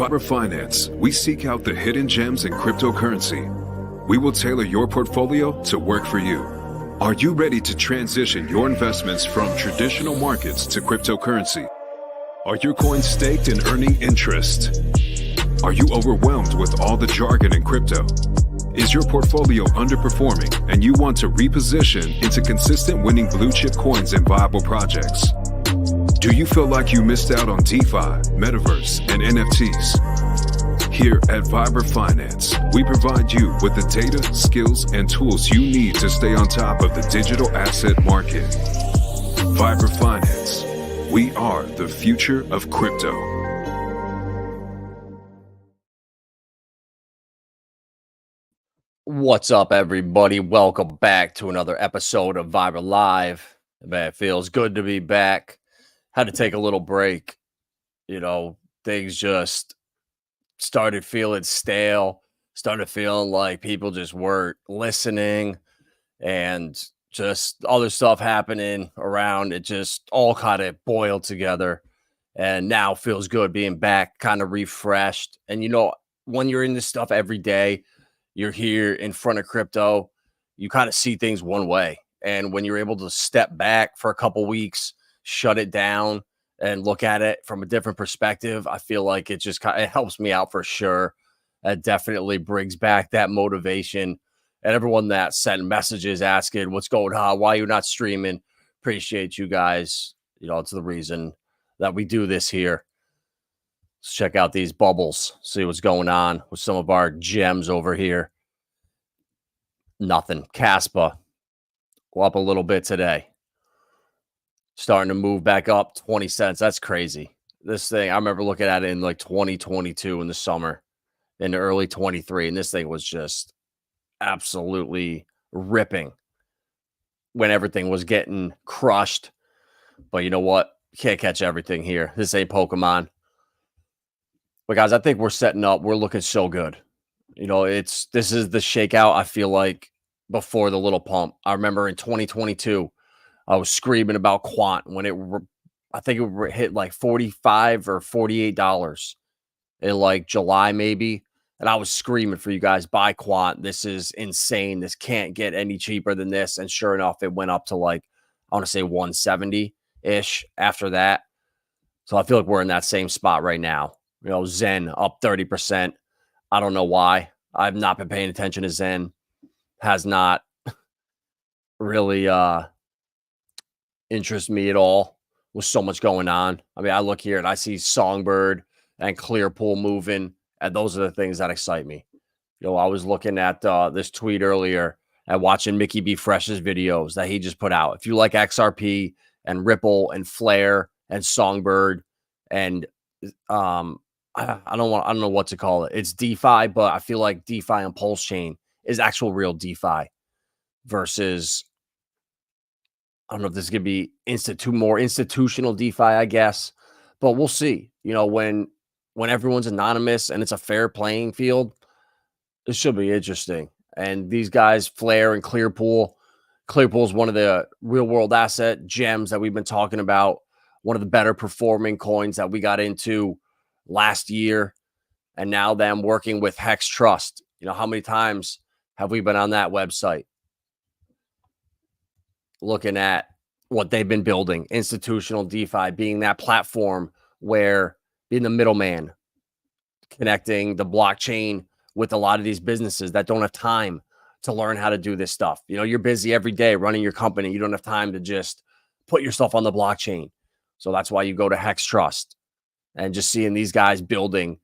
Viber Finance, we seek out the hidden gems in cryptocurrency. We will tailor your portfolio to work for you. Are you ready to transition your investments from traditional markets to cryptocurrency? Are your coins staked and earning interest? Are you overwhelmed with all the jargon in crypto? Is your portfolio underperforming and you want to reposition into consistent winning blue chip coins and viable projects? Do you feel like you missed out on DeFi, Metaverse, and NFTs? Here at Viber Finance, we provide you with the data, skills, and tools you need to stay on top of the digital asset market. Viber Finance, we are the future of crypto. What's up, everybody? Welcome back to another episode of Viber Live. Man, it feels good to be back. Had to take a little break. You know, things just started feeling stale, started feeling like people just weren't listening, and just other stuff happening around. It just all kind of boiled together, and now feels good being back, kind of refreshed. And, you know, when you're in this stuff every day, you're here in front of crypto, you kind of see things one way. And when you're able to step back for a couple weeks, shut it down and look at it from a different perspective, I feel like it just it helps me out for sure. It definitely brings back that motivation. And everyone that sent messages asking what's going on, why you're not streaming, appreciate you guys. You know, it's the reason that we do this here. Let's check out these bubbles, see what's going on with some of our gems over here. Nothing. Caspa, go up a little bit today. Starting to move back up 20 cents. That's crazy. This thing, I remember looking at it in like 2022 in the summer, in the early 23, and this thing was just absolutely ripping when everything was getting crushed. But you know what? You can't catch everything here. This ain't Pokemon. But guys, I think we're setting up. We're looking so good. You know, this is the shakeout, I feel like, before the little pump. I remember in 2022, I was screaming about Quant when I think it hit like $45 or $48 in like July maybe. And I was screaming for you guys, buy Quant. This is insane. This can't get any cheaper than this. And sure enough, it went up to like, I want to say 170-ish after that. So I feel like we're in that same spot right now. You know, Zen up 30%. I don't know why. I've not been paying attention to Zen. Has not really interest me at all with so much going on. I mean, I look here and I see Songbird and Clearpool moving, and those are the things that excite me. You know, I was looking at this tweet earlier and watching Mickey B. Fresh's videos that he just put out. If you like XRP and Ripple and Flare and Songbird and I don't know what to call it. It's DeFi, but I feel like DeFi and Pulsechain is actual real DeFi versus, I don't know if this could be more institutional DeFi, I guess, but we'll see. You know, when everyone's anonymous and it's a fair playing field, it should be interesting. And these guys, Flare and Clearpool is one of the real world asset gems that we've been talking about. One of the better performing coins that we got into last year, and now them working with Hex Trust. You know, how many times have we been on that website looking at what they've been building? Institutional DeFi being that platform where being the middleman, connecting the blockchain with a lot of these businesses that don't have time to learn how to do this stuff. You know, you're busy every day running your company. You don't have time to just put yourself on the blockchain. So that's why you go to Hex Trust. And just seeing these guys building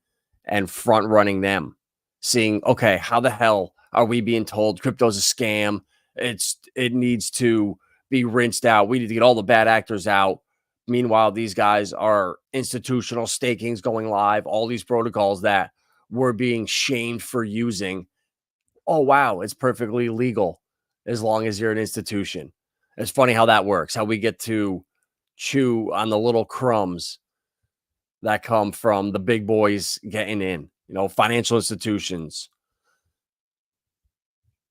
and front running them, seeing, okay, how the hell are we being told crypto's a scam? It needs to be rinsed out. We need to get all the bad actors out. Meanwhile, these guys are institutional stakings going live, all these protocols that we're being shamed for using. Oh, wow, it's perfectly legal as long as you're an institution. It's funny how that works, how we get to chew on the little crumbs that come from the big boys getting in, you know, financial institutions,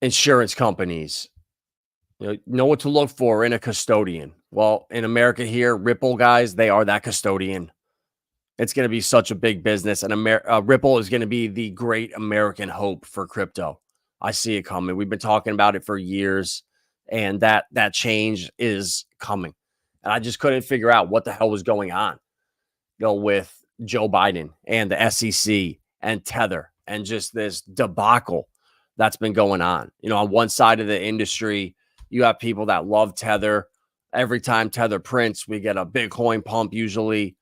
insurance companies, you know what to look for in a custodian. Well, in America here, Ripple guys, they are that custodian. It's going to be such a big business, and Ripple is going to be the great American hope for crypto. I see it coming. We've been talking about it for years, and that change is coming. And I just couldn't figure out what the hell was going on, with Joe Biden and the SEC and Tether and just this debacle that's been going on. On one side of the industry, you have people that love Tether. Every time Tether prints, we get a Bitcoin pump usually.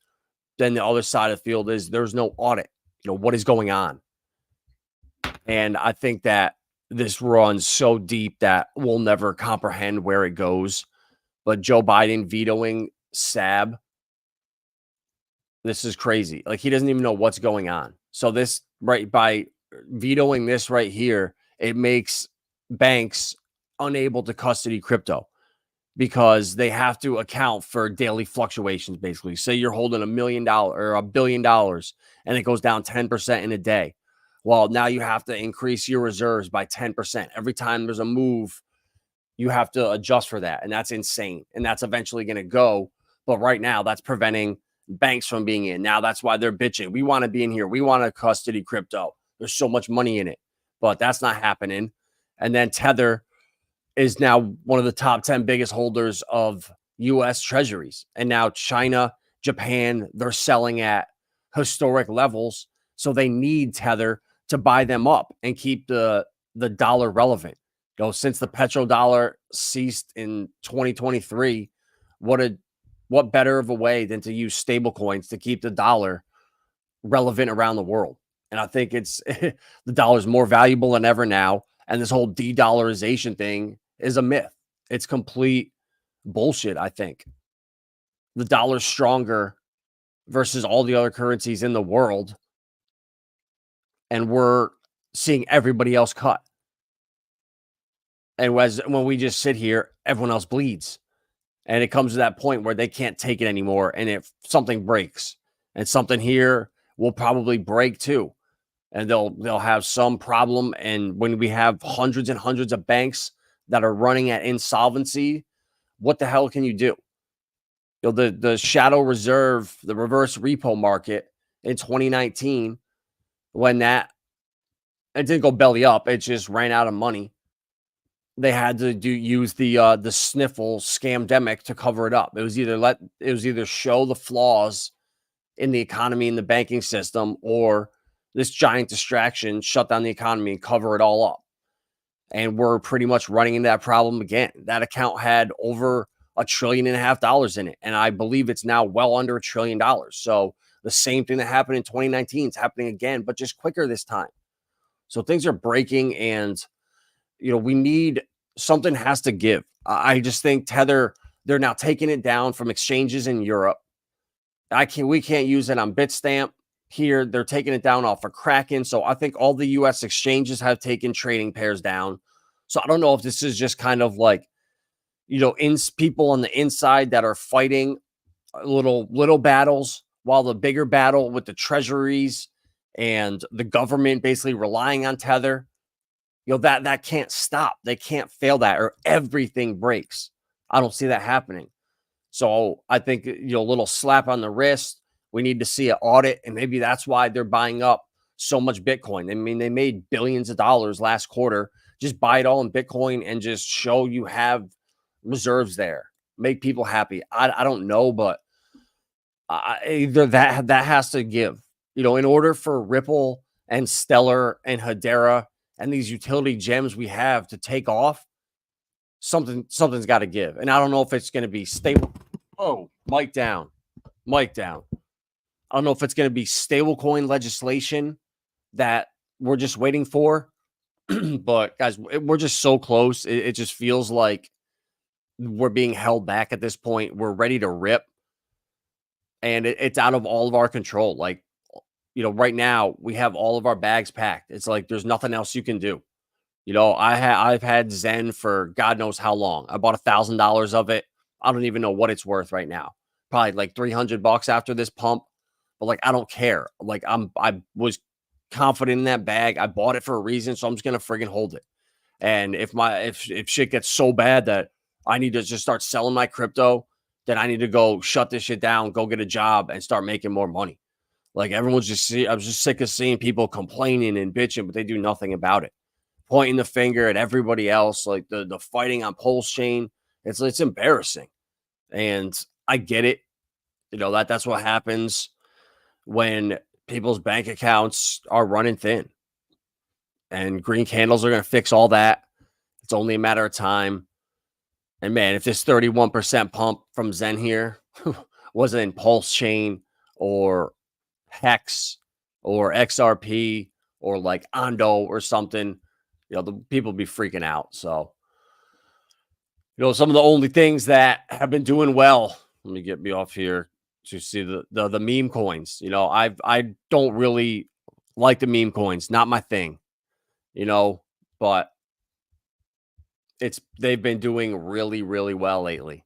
Then the other side of the field is there's no audit. What is going on? And I think that this runs so deep that we'll never comprehend where it goes. But Joe Biden vetoing SAB, this is crazy. Like, he doesn't even know what's going on. So this, right, by vetoing this right here, it makes banks unable to custody crypto, because they have to account for daily fluctuations. Basically, say you're holding $1 million or $1 billion and it goes down 10% in a day. Well, now you have to increase your reserves by 10%. Every time there's a move, you have to adjust for that. And that's insane. And that's eventually going to go. But right now, that's preventing banks from being in. Now, that's why they're bitching. We want to be in here. We want to custody crypto. There's so much money in it. But that's not happening. And then Tether is now one of the top 10 biggest holders of U.S. treasuries. And now China, Japan, they're selling at historic levels. So they need Tether to buy them up and keep the dollar relevant. Since the petrodollar ceased in 2023, what better of a way than to use stable coins to keep the dollar relevant around the world? And I think it's the dollar is more valuable than ever now. And this whole de-dollarization thing is a myth. It's complete bullshit, I think. The dollar's stronger versus all the other currencies in the world, and we're seeing everybody else cut. And when we just sit here, everyone else bleeds. And it comes to that point where they can't take it anymore. And if something breaks, and something here will probably break too, and they'll have some problem. And when we have hundreds and hundreds of banks that are running at insolvency, what the hell can you do? The shadow reserve, the reverse repo market in 2019, when it didn't go belly up, it just ran out of money. They had to use the sniffle scamdemic to cover it up. It was either show the flaws in the economy and the banking system, or this giant distraction shut down the economy and cover it all up. And we're pretty much running into that problem again. That account had over $1.5 trillion in it. And I believe it's now well under $1 trillion. So the same thing that happened in 2019 is happening again, but just quicker this time. So things are breaking, and, something has to give. I just think Tether, they're now taking it down from exchanges in Europe. We can't use it on Bitstamp. Here, they're taking it down off of Kraken. So I think all the U.S. exchanges have taken trading pairs down. So I don't know if this is just kind of like, people on the inside that are fighting little battles, while the bigger battle with the treasuries and the government basically relying on Tether, that can't stop. They can't fail that, or everything breaks. I don't see that happening. So I think, a little slap on the wrist. We need to see an audit, and maybe that's why they're buying up so much Bitcoin. I mean, they made billions of dollars last quarter. Just buy it all in Bitcoin and just show you have reserves there. Make people happy. I don't know, but either that has to give. In order for Ripple and Stellar and Hedera and these utility gems we have to take off, something's got to give. And I don't know if it's going to be stable. Oh, mic down. I don't know if it's going to be stablecoin legislation that we're just waiting for. But guys, we're just so close. It just feels like we're being held back at this point. We're ready to rip, and it's out of all of our control. Like, right now we have all of our bags packed. It's like there's nothing else you can do. I've had Zen for God knows how long. I bought $1,000 of it. I don't even know what it's worth right now. Probably like $300 after this pump. But like, I don't care. Like, I was confident in that bag. I bought it for a reason, so I'm just gonna friggin' hold it. And if shit gets so bad that I need to just start selling my crypto, then I need to go shut this shit down, go get a job, and start making more money. Like everyone's I was just sick of seeing people complaining and bitching, but they do nothing about it. Pointing the finger at everybody else, like the fighting on Pulsechain. It's embarrassing. And I get it. That's what happens when people's bank accounts are running thin. And green candles are going to fix all that. It's only a matter of time. And man, if this 31% pump from Zen here wasn't in Pulsechain or Hex or XRP or like Ondo or something, the people be freaking out. So, some of the only things that have been doing well, let me get me off here to see the meme coins. I don't really like the meme coins, not my thing, but they've been doing really, really well lately.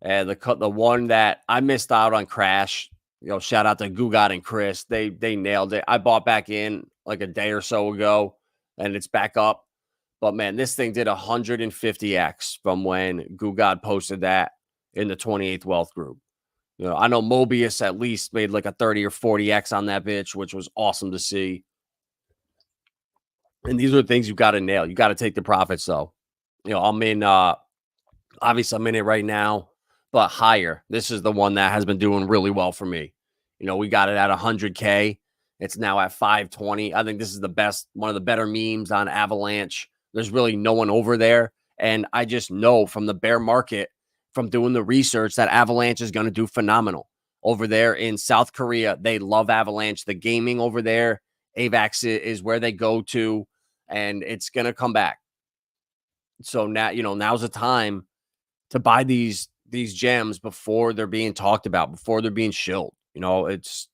And the one that I missed out on Crash, shout out to Gugat and Chris. They nailed it. I bought back in like a day or so ago, and it's back up. But man, this thing did 150x from when Gugat posted that in the 28th Wealth group. I know Mobius at least made like a 30 or 40x on that bitch, which was awesome to see. And these are the things you got to nail. You got to take the profits though. I'm in obviously I'm in it right now, but higher. This is the one that has been doing really well for me. We got it at 100K. It's now at 520. I think this is one of the better memes on Avalanche. There's really no one over there. And I just know from the bear market, from doing the research, that Avalanche is going to do phenomenal. Over there in South Korea, they love Avalanche. The gaming over there, AVAX is where they go to, and it's going to come back. So now, now's the time to buy these gems before they're being talked about, before they're being shilled. It's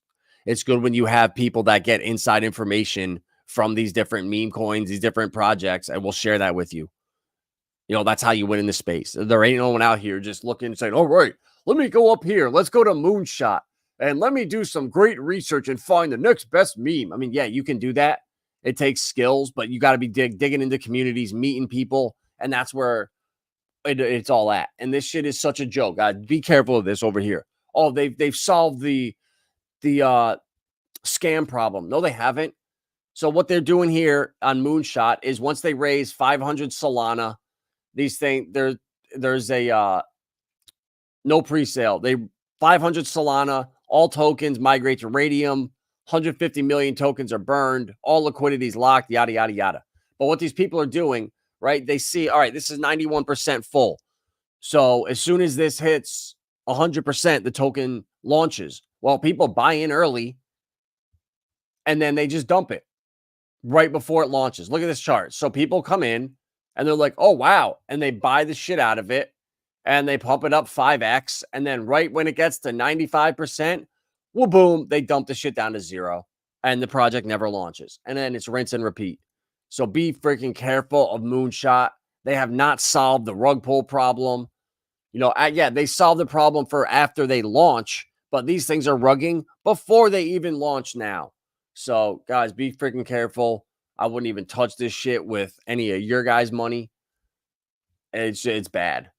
good when you have people that get inside information from these different meme coins, these different projects, and we'll share that with you. That's how you win in the space. There ain't no one out here just looking and saying, all right, let me go up here. Let's go to Moonshot and let me do some great research and find the next best meme. I mean, yeah, you can do that. It takes skills, but you got to be digging into communities, meeting people. And that's where it's all at. And this shit is such a joke. God, be careful of this over here. Oh, they've solved the scam problem. No, they haven't. So what they're doing here on Moonshot is once they raise 500 Solana, these things there's a no pre-sale. 500 Solana, all tokens migrate to Radium. 150 million tokens are burned. All liquidity is locked. Yada yada yada. But what these people are doing, right? They see, all right, this is 91% full. So as soon as this hits 100%, the token launches. Well, people buy in early and then they just dump it right before it launches. Look at this chart. So people come in and they're like, oh, wow. And they buy the shit out of it and they pump it up 5x. And then right when it gets to 95%, well, boom, they dump the shit down to 0 and the project never launches. And then it's rinse and repeat. So be freaking careful of Moonshot. They have not solved the rug pull problem. They solved the problem for after they launch, but these things are rugging before they even launch now. So, guys, be freaking careful. I wouldn't even touch this shit with any of your guys' money. It's bad.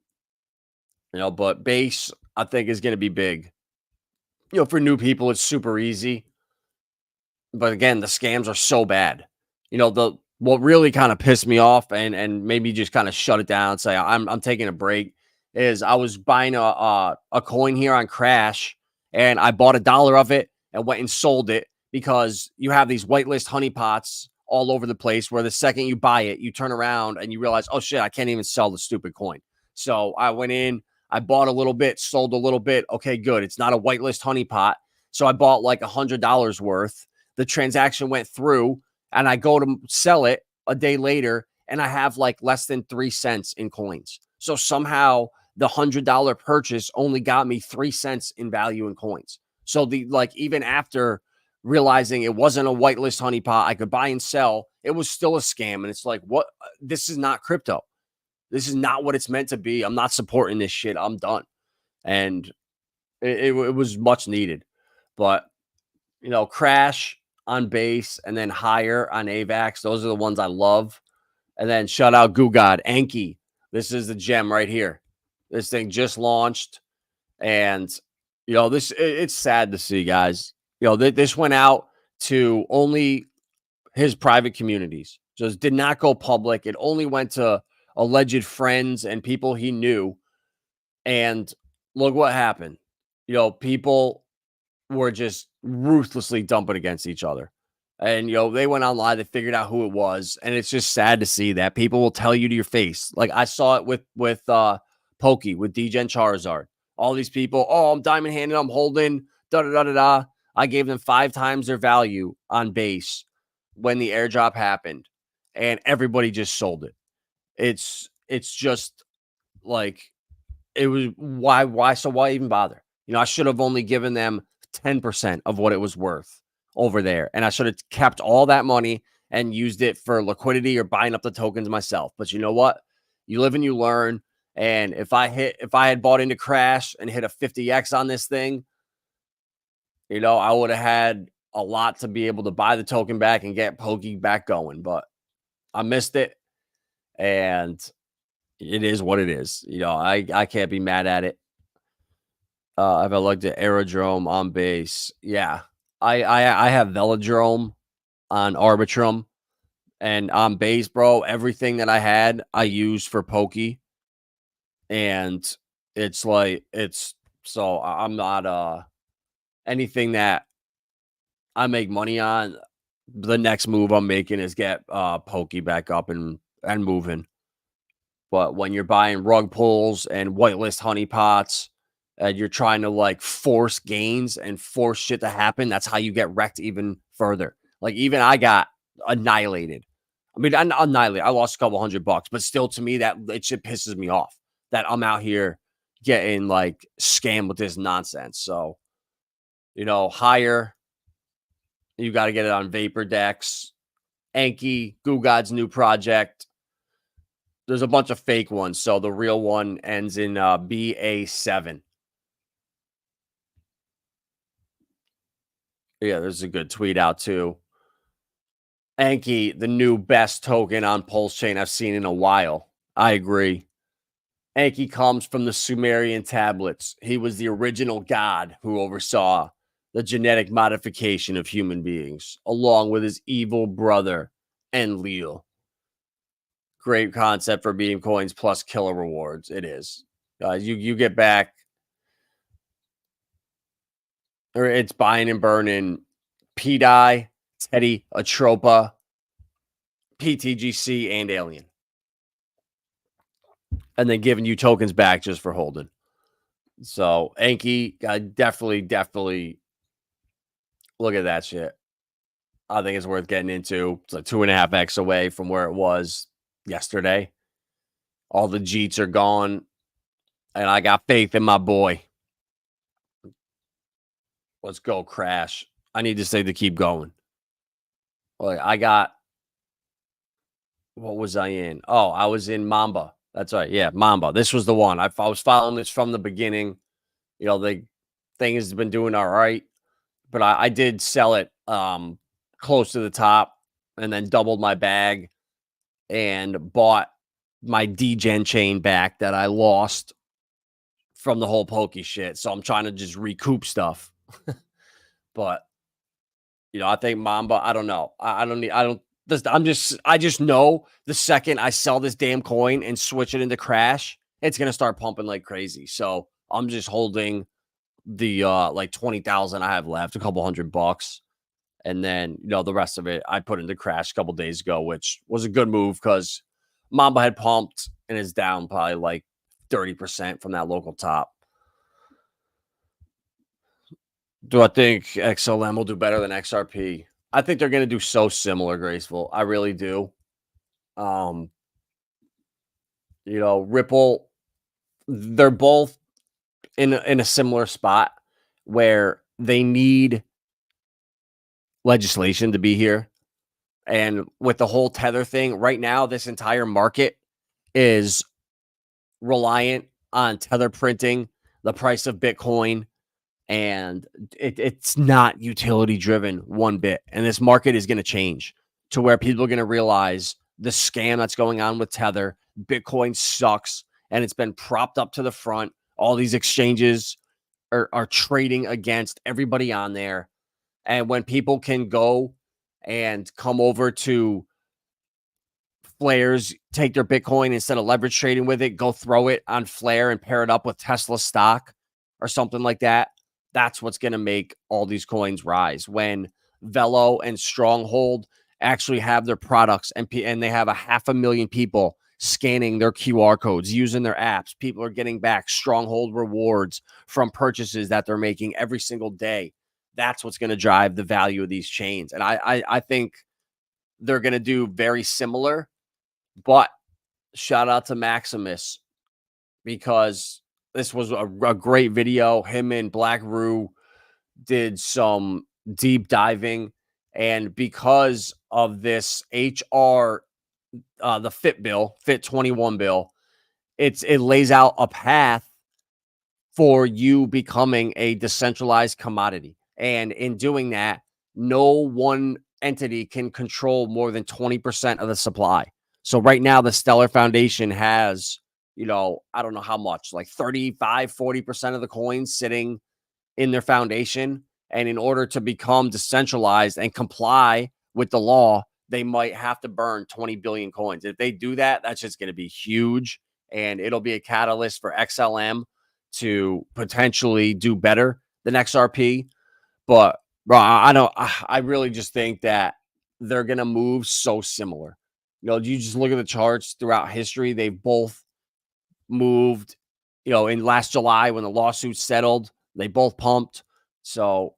But base, I think, is going to be big. For new people, it's super easy. But again, the scams are so bad. What really kind of pissed me off and made me just kind of shut it down and say, I'm taking a break, is I was buying a coin here on Crash, and I bought $1 of it and went and sold it because you have these whitelist honeypots all over the place where the second you buy it, you turn around and you realize, oh shit, I can't even sell the stupid coin. So I went in, I bought a little bit, sold a little bit. Okay, good. It's not a whitelist honeypot. So I bought like $100 worth. The transaction went through and I go to sell it a day later and I have like less than 3 cents in coins. So somehow the $100 purchase only got me 3 cents in value in coins. So even after realizing it wasn't a whitelist honeypot I could buy and sell, it was still a scam. And it's like, what? This is not crypto. This is not what it's meant to be. I'm not supporting this shit. I'm done. And it was much needed. But, Crash on base and then higher on AVAX. Those are the ones I love. And then shout out Gugad, Anki. This is the gem right here. This thing just launched. And, it's sad to see, guys. This went out to only his private communities. Just did not go public. It only went to alleged friends and people he knew. And look what happened. People were just ruthlessly dumping against each other. And they went online, they figured out who it was, and it's just sad to see that people will tell you to your face. Like I saw it with Pokey, with Degen Charizard. All these people, oh, I'm diamond handed, I'm holding, da da da da da. I gave them 5 times their value on base when the airdrop happened, and everybody just sold it. It's just like it was why even bother? I should have only given them 10% of what it was worth over there. And I should have kept all that money and used it for liquidity or buying up the tokens myself. But you know what? You live and you learn. And if I had bought into Crash and hit a 50x on this thing, I would have had a lot to be able to buy the token back and get Pokey back going. But I missed it. And it is what it is. I can't be mad at it. If I looked at Aerodrome on base, yeah. I have Velodrome on Arbitrum, and on base, bro, everything that I had, I used for Pokey. And so I'm not anything that I make money on. The next move I'm making is get Pokey back up and moving. But when you're buying rug pulls and whitelist honeypots, and you're trying to force gains and force shit to happen, that's how you get wrecked even further. Like even I got annihilated. I mean, annihilated. I lost a couple $100, but still, to me, that shit pisses me off. That I'm out here getting scammed with this nonsense. So, higher. You got to get it on Vapor Dex, Anki, Goo God's new project. There's a bunch of fake ones, so the real one ends in BA7. Yeah, there's a good tweet out too. Anki, the new best token on Pulsechain I've seen in a while. I agree. Anki comes from the Sumerian tablets. He was the original god who oversaw the genetic modification of human beings, along with his evil brother, Enlil. Great concept for meme coins plus killer rewards. It is. You get back, or it's buying and burning P-Dye, Teddy, Atropa, PTGC, and Alien. And then giving you tokens back just for holding. So Anki, definitely look at that shit. I think it's worth getting into. It's 2.5x away from where it was yesterday. All the Jeets are gone, and I got faith in my boy. Let's go, Crash. I need to say to keep going. I got, what was I in? Oh, I was in Mamba. That's right. Yeah, Mamba. This was the one. I was following this from the beginning. The thing has been doing all right, but I did sell it close to the top and then doubled my bag and bought my Degen chain back that I lost from the whole Pokey shit. So I'm trying to just recoup stuff. But I think Mamba, I don't know. I just know the second I sell this damn coin and switch it into Crash, it's gonna start pumping like crazy. So I'm just holding the 20,000 I have left, a couple $100, and then the rest of it I put into Crash a couple days ago, which was a good move because Mamba had pumped and is down probably 30% from that local top. Do I think XLM will do better than XRP? I think they're going to do so similar, Graceful. I really do. Ripple, they're both in a similar spot where they need legislation to be here. And with the whole Tether thing, right now, this entire market is reliant on Tether printing the price of Bitcoin. And it's not utility driven one bit. And this market is going to change to where people are going to realize the scam that's going on with Tether. Bitcoin sucks, and it's been propped up to the front. All these exchanges are trading against everybody on there. And when people can go and come over to Flares, take their Bitcoin instead of leverage trading with it, go throw it on Flare and pair it up with Tesla stock or something like that. That's what's going to make all these coins rise. When Velo and Stronghold actually have their products and they have 500,000 people scanning their QR codes, using their apps. People are getting back Stronghold rewards from purchases that they're making every single day. That's what's going to drive the value of these chains. And I think they're going to do very similar. But shout out to Maximus, because this was a great video. Him and Black Roo did some deep diving. And because of this HR, the Fit 21 bill, it lays out a path for you becoming a decentralized commodity. And in doing that, no one entity can control more than 20% of the supply. So right now, the Stellar Foundation has, I don't know how much, like 35, 40% of the coins sitting in their foundation. And in order to become decentralized and comply with the law, they might have to burn 20 billion coins. If they do that, that's just going to be huge. And it'll be a catalyst for XLM to potentially do better than XRP. But bro, I really just think that they're going to move so similar. You just look at the charts throughout history. They've both moved, in last July when the lawsuit settled, they both pumped. So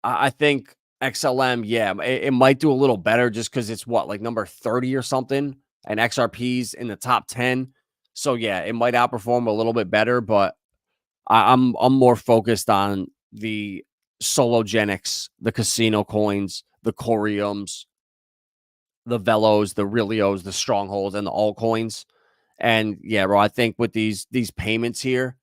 I think XLM, yeah, it might do a little better just because it's like number 30 or something, and XRP's in the top 10. So yeah, it might outperform a little bit better, but I'm more focused on the Sologenics, the casino coins, the Coriums, the Velos, the Relios, the Strongholds, and the altcoins. And yeah, bro, I think with these payments here,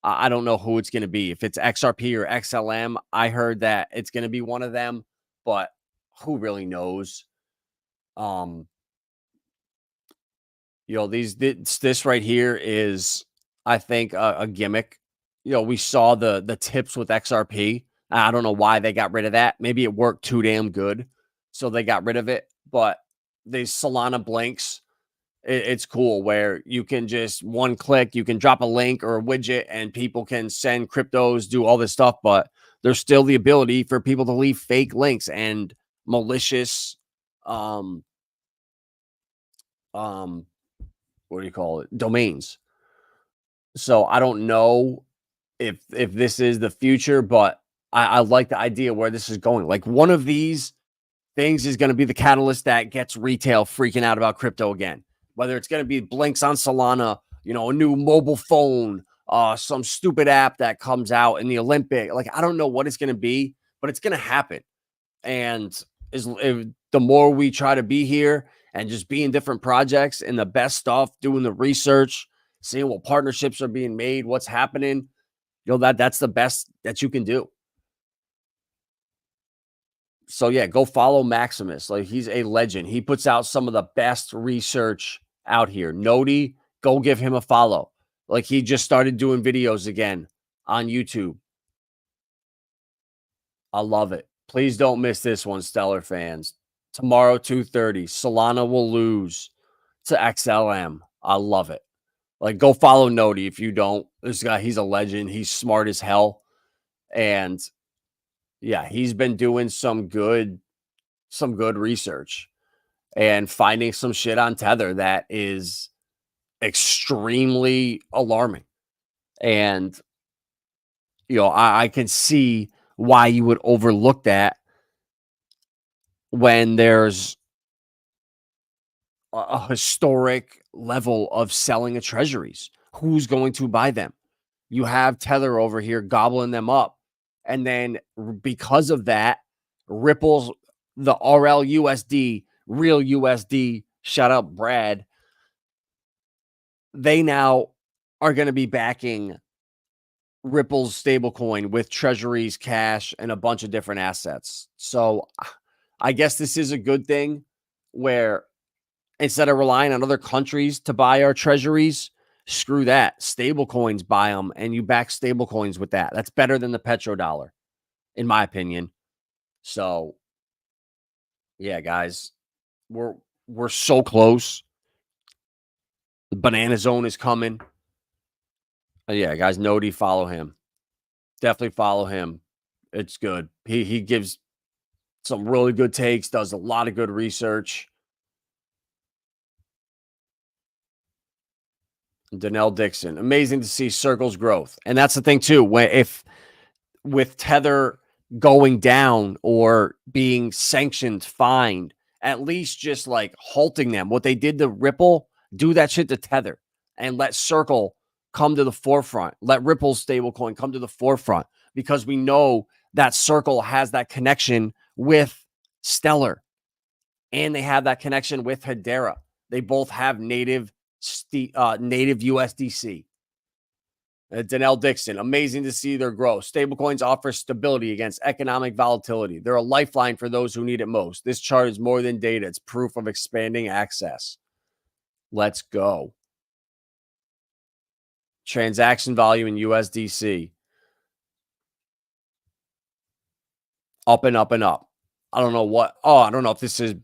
I don't know who it's going to be. If it's XRP or XLM, I heard that it's going to be one of them, but who really knows? This right here is, I think, a gimmick. We saw the tips with XRP. I don't know why they got rid of that. Maybe it worked too damn good, so they got rid of it. But these Solana blinks, it's cool where you can just one click, you can drop a link or a widget, and people can send cryptos, do all this stuff. But there's still the ability for people to leave fake links and malicious, what do you call it? Domains. So I don't know if this is the future, but I like the idea where this is going. Like, one of these things is going to be the catalyst that gets retail freaking out about crypto again. Whether it's going to be blinks on Solana, a new mobile phone, some stupid app that comes out in the Olympic. Like, I don't know what it's going to be, but it's going to happen. And if the more we try to be here and just be in different projects and the best stuff, doing the research, seeing what partnerships are being made, what's happening, that's the best that you can do. So yeah, go follow Maximus. Like, he's a legend. He puts out some of the best research out here. Noti, go give him a follow. Like, he just started doing videos again on YouTube. I love it. Please don't miss this one, Stellar fans. Tomorrow, 2:30, Solana will lose to XLM. I love it. Like, go follow Noti if you don't. This guy, he's a legend. He's smart as hell. And yeah, he's been doing some good research and finding some shit on Tether that is extremely alarming. And, I can see why you would overlook that when there's a historic level of selling of treasuries. Who's going to buy them? You have Tether over here gobbling them up. And then because of that, Ripple's, the RLUSD, real USD, shout out Brad, they now are going to be backing Ripple's stablecoin with treasuries, cash, and a bunch of different assets. So I guess this is a good thing where instead of relying on other countries to buy our treasuries, screw that. Stablecoins, buy them, and you back stablecoins with that. That's better than the petrodollar, in my opinion. So yeah, guys, we're so close. The banana zone is coming. Yeah, guys, Noti, follow him. Definitely follow him. It's good. He gives some really good takes, does a lot of good research. Donnell Dixon, amazing to see Circle's growth. And that's the thing too, when if with Tether going down or being sanctioned, fined, at least just like halting them. What they did to Ripple, do that shit to Tether and let Circle come to the forefront. Let Ripple's stablecoin come to the forefront because we know that Circle has that connection with Stellar and they have that connection with Hedera. They both have native USDC. Donnell Dixon, amazing to see their growth. Stablecoins offer stability against economic volatility. They're a lifeline for those who need it most. This chart is more than data. It's proof of expanding access. Let's go. Transaction volume in USDC. Up and up and up. I don't know what. Oh, I don't know if this is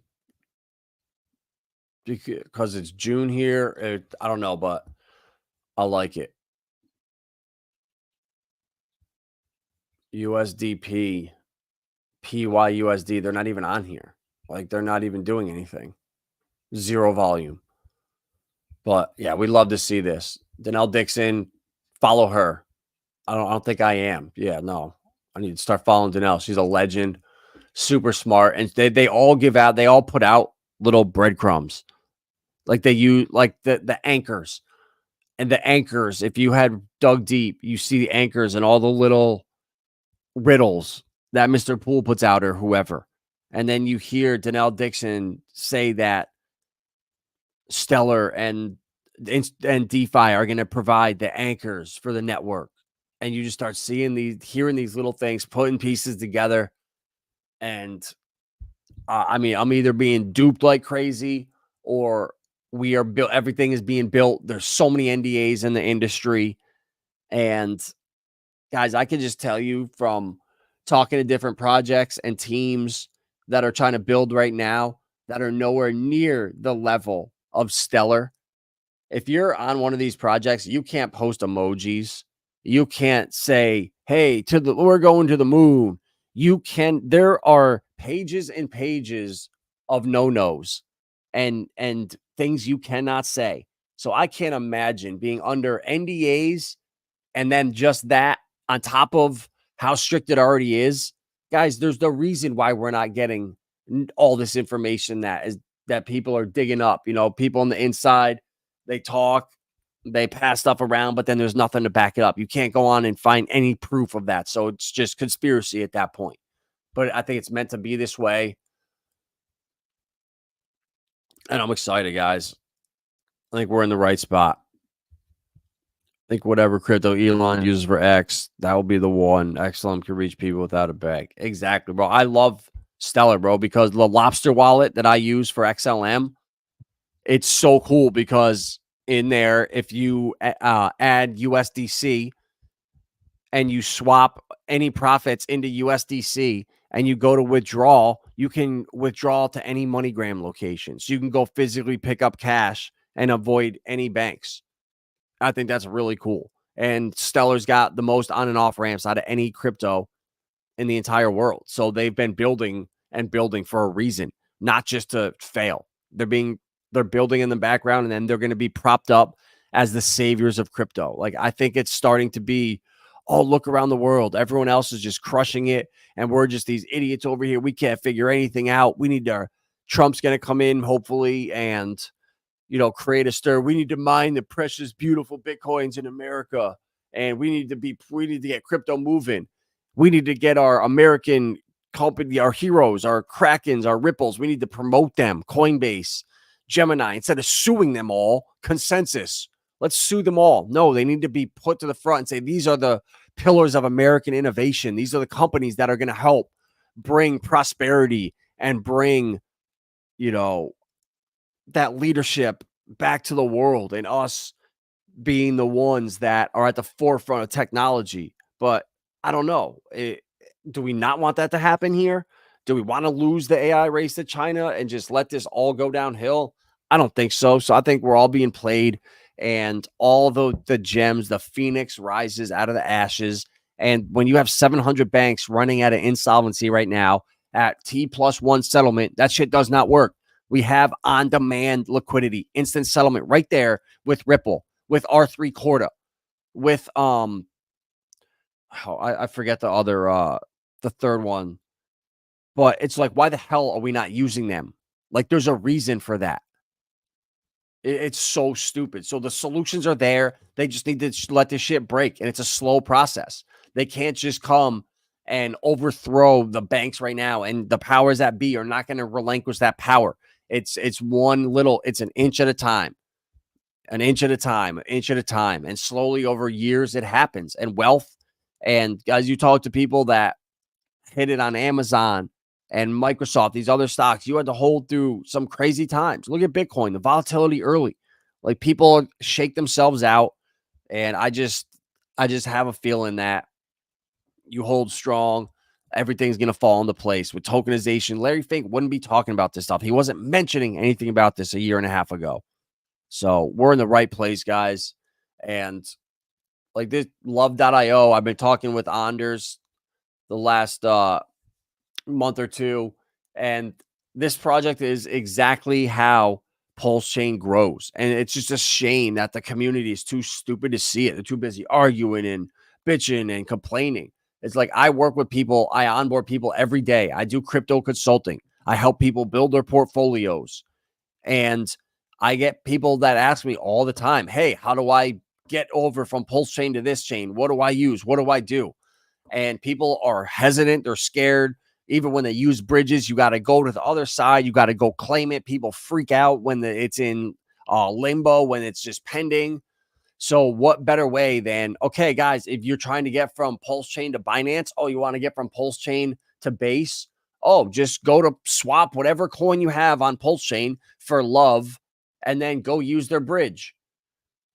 because it's June here. I don't know, but I like it. USDP, PYUSD. They're not even on here. Like they're not even doing anything. Zero volume. But yeah, we love to see this. Donnell Dixon, follow her. I don't think I am. Yeah, no. I need to start following Donnell. She's a legend, super smart. And they all put out little breadcrumbs. Like they use like the anchors. And the anchors, if you had dug deep, you see the anchors and all the little riddles that Mr. Poole puts out or whoever. And then you hear Donnell Dixon say that Stellar and DeFi are going to provide the anchors for the network. And you just start hearing these little things, putting pieces together. And I mean, I'm either being duped like crazy or we are built. Everything is being built. There's so many NDAs in the industry. And guys, I can just tell you from talking to different projects and teams that are trying to build right now that are nowhere near the level of Stellar. If you're on one of these projects, you can't post emojis. You can't say, hey, we're going to the moon. There are pages and pages of no-nos and things you cannot say. So I can't imagine being under NDAs and then just that on top of how strict it already is. Guys, there's no reason why we're not getting all this information that people are digging up. You know, people on the inside, they talk, they pass stuff around, but then there's nothing to back it up. You can't go on and find any proof of that. So it's just conspiracy at that point. But I think it's meant to be this way. And I'm excited, guys. I think we're in the right spot. I think whatever crypto Elon uses for X, that will be the one. XLM can reach people without a bag. Exactly, bro. I love Stellar, bro, because the Lobster wallet that I use for XLM, it's so cool because in there, if you add USDC and you swap any profits into USDC and you go to withdraw, you can withdraw to any MoneyGram location. So you can go physically pick up cash and avoid any banks. I think that's really cool. And Stellar's got the most on and off ramps out of any crypto in the entire world. So they've been building and building for a reason, not just to fail. They're building in the background and then they're going to be propped up as the saviors of crypto. Like I think it's starting to be, oh, look around the world. Everyone else is just crushing it. And we're just these idiots over here. We can't figure anything out. Trump's going to come in, hopefully, and create a stir. We need to mine the precious, beautiful Bitcoins in America. And we need to get crypto moving. We need to get our American company, our heroes, our Krakens, our Ripples. We need to promote them. Coinbase, Gemini, instead of suing them all, consensus. Let's sue them all. No, they need to be put to the front and say, these are the pillars of American innovation. These are the companies that are going to help bring prosperity and bring, that leadership back to the world and us being the ones that are at the forefront of technology. But I don't know. Do we not want that to happen here? Do we want to lose the AI race to China and just let this all go downhill? I don't think so. So I think we're all being played, and all the gems, the phoenix rises out of the ashes. And when you have 700 banks running at an insolvency right now at T+1 settlement, that shit does not work. We have on-demand liquidity, instant settlement right there with Ripple, with R3 Corda, with I forget the other the third one. But it's like, why the hell are we not using them? Like, there's a reason for that. It's so stupid. So the solutions are there. They just need to let this shit break, and it's a slow process. They can't just come and overthrow the banks right now, and the powers that be are not going to relinquish that power. It's an inch at a time, an inch at a time, an inch at a time, and slowly over years it happens. And wealth, and guys, you talk to people that hit it on Amazon and Microsoft, these other stocks, you had to hold through some crazy times. Look at Bitcoin, the volatility early. Like, people shake themselves out. And I just have a feeling that you hold strong, everything's going to fall into place with tokenization. Larry Fink wouldn't be talking about this stuff. He wasn't mentioning anything about this a year and a half ago. So we're in the right place, guys. And like this love.io, I've been talking with Anders the last month or two, and this project is exactly how Pulsechain grows. And it's just a shame that the community is too stupid to see it. They're too busy arguing and bitching and complaining. It's like, I work with people, I onboard people every day. I do crypto consulting. I help people build their portfolios. And I get people that ask me all the time, hey, how do I get over from Pulsechain to this chain? What do I use? What do I do? And people are hesitant. They're scared. Even when they use bridges, you got to go to the other side. You got to go claim it. People freak out when it's in limbo, when it's just pending. So what better way than, okay, guys, if you're trying to get from Pulsechain to Binance, oh, you want to get from Pulsechain to Base? Oh, just go to swap whatever coin you have on Pulsechain for love, and then go use their bridge.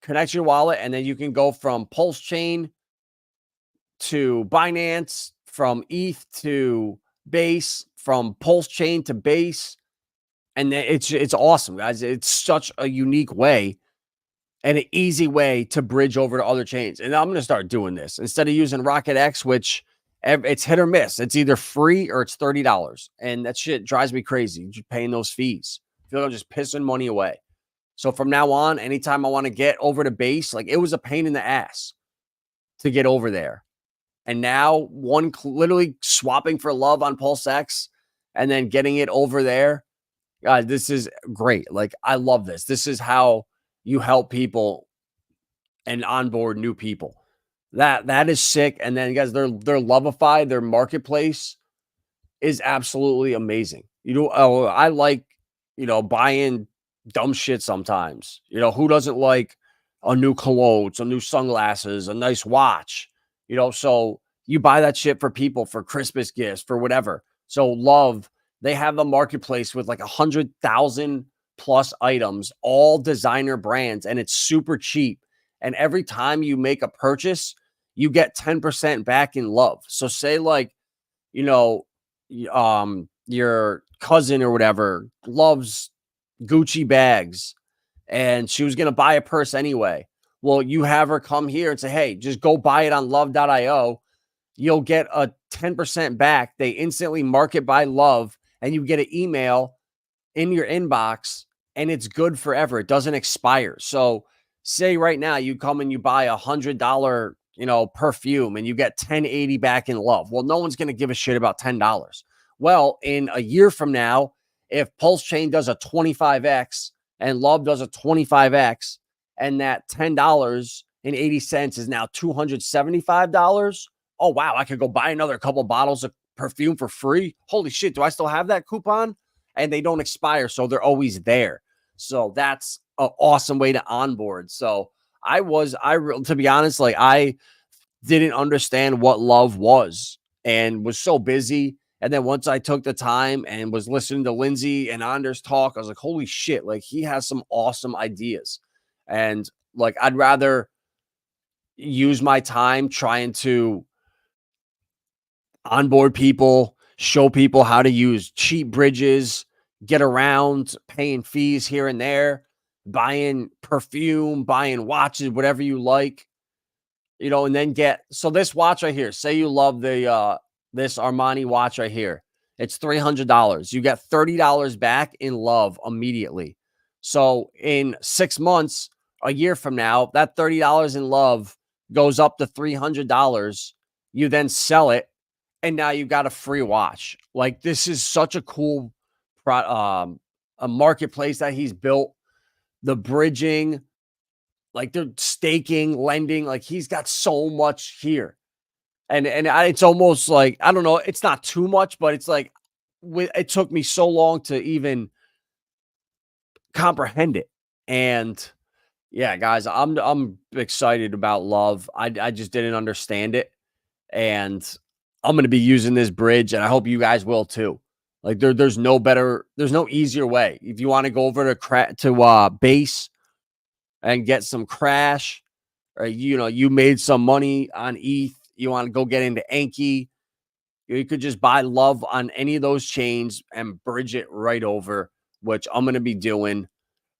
Connect your wallet, and then you can go from Pulsechain to Binance, from ETH to Base, from Pulsechain to Base. And it's awesome, guys. It's such a unique way and an easy way to bridge over to other chains. And I'm going to start doing this instead of using RocketX, which it's hit or miss. It's either free or it's $30. And that shit drives me crazy, just paying those fees. I feel like I'm just pissing money away. So from now on, anytime I want to get over to Base, like, it was a pain in the ass to get over there. And now literally swapping for love on PulseX and then getting it over there. God, this is great. Like, I love this. This is how you help people and onboard new people. That is sick. And then, guys, their Loveify, their marketplace is absolutely amazing. I like, buying dumb shit sometimes. Who doesn't like a new cologne, some new sunglasses, a nice watch? So you buy that shit for people, for Christmas gifts, for whatever. So Love, they have a marketplace with like 100,000 plus items, all designer brands, and it's super cheap. And every time you make a purchase, you get 10% back in Love. So say, like, your cousin or whatever loves Gucci bags, and she was going to buy a purse anyway. Well, you have her come here and say, hey, just go buy it on love.io. You'll get a 10% back. They instantly mark it by Love, and you get an email in your inbox, and it's good forever. It doesn't expire. So say right now you come and you buy $100, perfume, and you get $10.80 back in Love. Well, no one's going to give a shit about $10. Well, in a year from now, if Pulsechain does a 25x and Love does a 25x, and that $10.80 is now $275. Oh, wow, I could go buy another couple bottles of perfume for free. Holy shit, do I still have that coupon? And they don't expire, so they're always there. So that's an awesome way to onboard. So to be honest, like, I didn't understand what Love was and was so busy. And then once I took the time and was listening to Lindsay and Anders talk, I was like, holy shit, like, he has some awesome ideas. And like, I'd rather use my time trying to onboard people, show people how to use cheap bridges, get around paying fees here and there, buying perfume, buying watches, whatever you like, and then so this watch right here, say you love the this Armani watch right here. It's $300. You get $30 back in love immediately. So in 6 months, a year from now, that $30 in love goes up to $300. You then sell it, and now you got a free watch. Like, this is such a cool a marketplace that he's built. The bridging, like they're staking, lending, like he's got so much here. And it's almost like, I don't know, it's not too much, but it's like it took me so long to even comprehend it. And yeah, guys, I'm excited about love. I just didn't understand it. And I'm going to be using this bridge, and I hope you guys will too. Like there's no easier way. If you want to go over to base and get some crash, or you made some money on ETH, you want to go get into Anki, you could just buy love on any of those chains and bridge it right over, which I'm going to be doing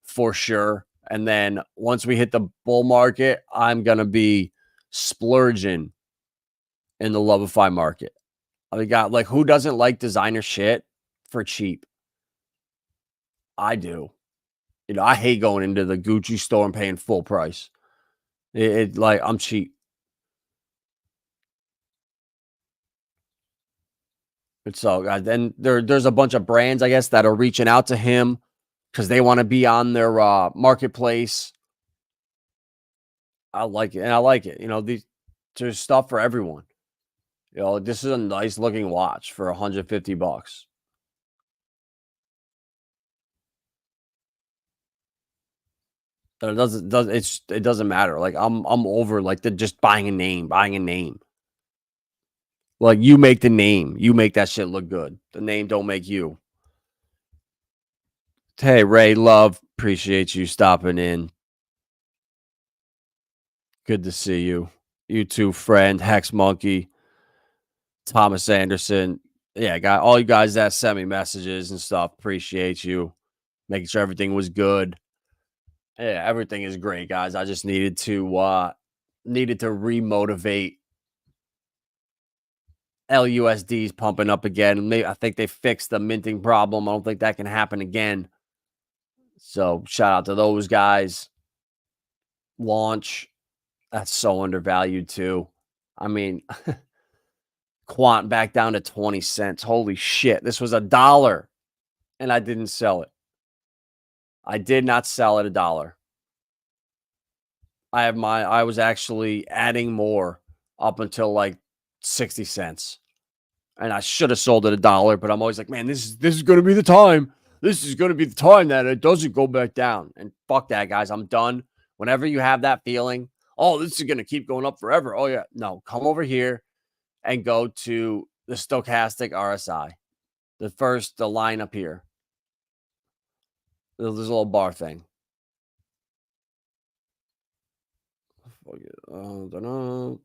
for sure. And then once we hit the bull market, I'm going to be splurging in the Loveify market. I got, like, who doesn't like designer shit for cheap? I do. I hate going into the Gucci store and paying full price. Like, I'm cheap. And so, then there's a bunch of brands, I guess, that are reaching out to him because they want to be on their marketplace. I like it, and I like it. There's stuff for everyone. This is a nice looking watch for $150. It doesn't matter. Like, I'm over like the just buying a name. Like, you make the name, you make that shit look good. The name don't make you. Hey, Ray, love, appreciate you stopping in. Good to see you. You too, friend, Hex Monkey, Thomas Anderson. Yeah, got all you guys that sent me messages and stuff. Appreciate you. Making sure everything was good. Yeah, everything is great, guys. I just needed to remotivate. LUSD's pumping up again. I think they fixed the minting problem. I don't think that can happen again. So shout out to those guys. Launch, that's so undervalued too. I mean, Quant back down to 20 cents. Holy shit. This was $1 and I didn't sell it. I did not sell at $1. I was actually adding more up until like 60 cents. And I should have sold at $1, but I'm always like, man, this is going to be the time. This is going to be the time that it doesn't go back down. And fuck that, guys. I'm done. Whenever you have that feeling, oh, this is going to keep going up forever. Oh, yeah. No, come over here and go to the stochastic RSI. The line up here. There's a little bar thing. Don't know.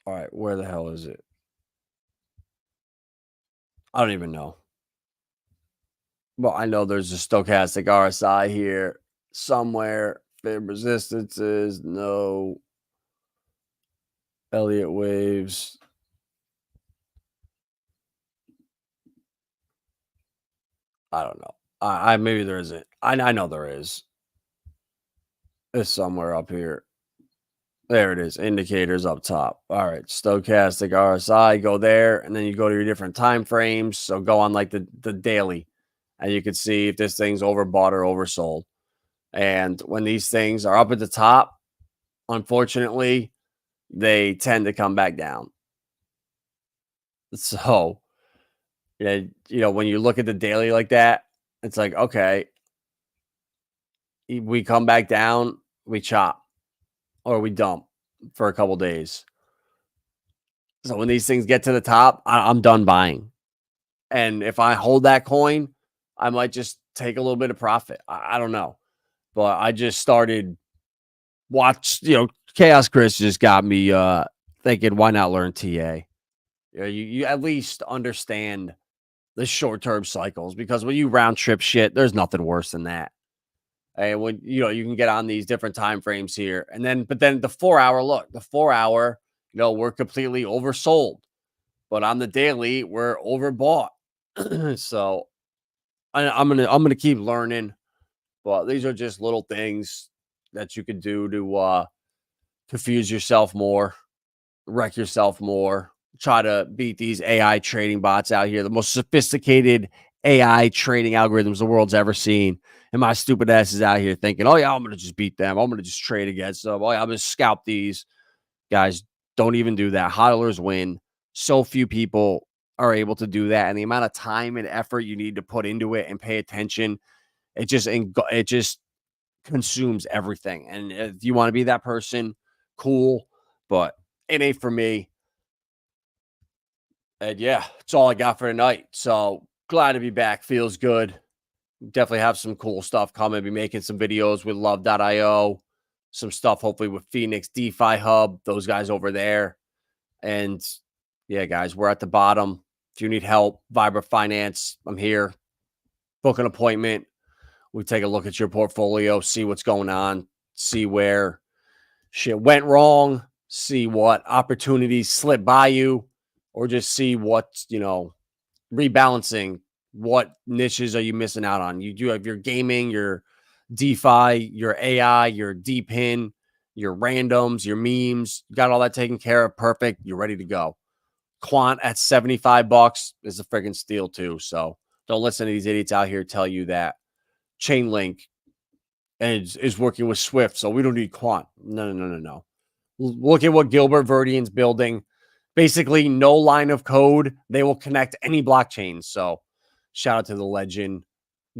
All right, where the hell is it? I don't even know. Well, I know there's a stochastic RSI here somewhere. Fib resistances, no. Elliott waves. I don't know. I maybe there isn't. I know there is. It's somewhere up here. There it is. Indicators up top. All right. Stochastic RSI. Go there, and then you go to your different time frames. So go on like the daily, and you can see if this thing's overbought or oversold. And when these things are up at the top, unfortunately, they tend to come back down. So, when you look at the daily like that, it's like, okay, we come back down, we chop, or we dump for a couple days. So when these things get to the top, I'm done buying. And if I hold that coin, I might just take a little bit of profit. I don't know. But I just started Chaos Chris just got me thinking, why not learn TA? You at least understand the short-term cycles, because when you round trip shit, there's nothing worse than that. And when you can get on these different time frames here, and then the 4 hour look, the 4 hour, we're completely oversold, but on the daily, we're overbought. So I'm gonna keep learning, but these are just little things that you could do to confuse yourself more, wreck yourself more, try to beat these AI trading bots out here, the most sophisticated AI trading algorithms the world's ever seen. And my stupid ass is out here thinking, oh, yeah, I'm going to just beat them. I'm going to just trade against them. Oh, yeah, I'm going to scalp these guys. Don't even do that. Hodlers win. So few people are able to do that. And the amount of time and effort you need to put into it and pay attention, it just consumes everything. And if you want to be that person, cool, but it ain't for me. And yeah, it's all I got for tonight. So glad to be back. Feels good. Definitely have some cool stuff coming. Be making some videos with love.io, some stuff hopefully with Phoenix DeFi Hub, those guys over there. And yeah, guys, we're at the bottom. If you need help, Vibra Finance, I'm here. Book an appointment. We take a look at your portfolio, see what's going on, see where shit went wrong, see what opportunities slip by you, or just see what's, rebalancing. What niches are you missing out on? You do have your gaming, your DeFi, your AI, your DPIN, your randoms, your memes. You got all that taken care of. Perfect. You're ready to go. Quant at $75 is a freaking steal too. So don't listen to these idiots out here tell you that Chainlink is working with Swift, so we don't need Quant. No. Look at what Gilbert Verdian's building. Basically, no line of code. They will connect any blockchain. So shout out to the legend,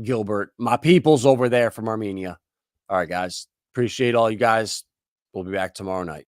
Gilbert. My people's over there from Armenia. All right, guys. Appreciate all you guys. We'll be back tomorrow night.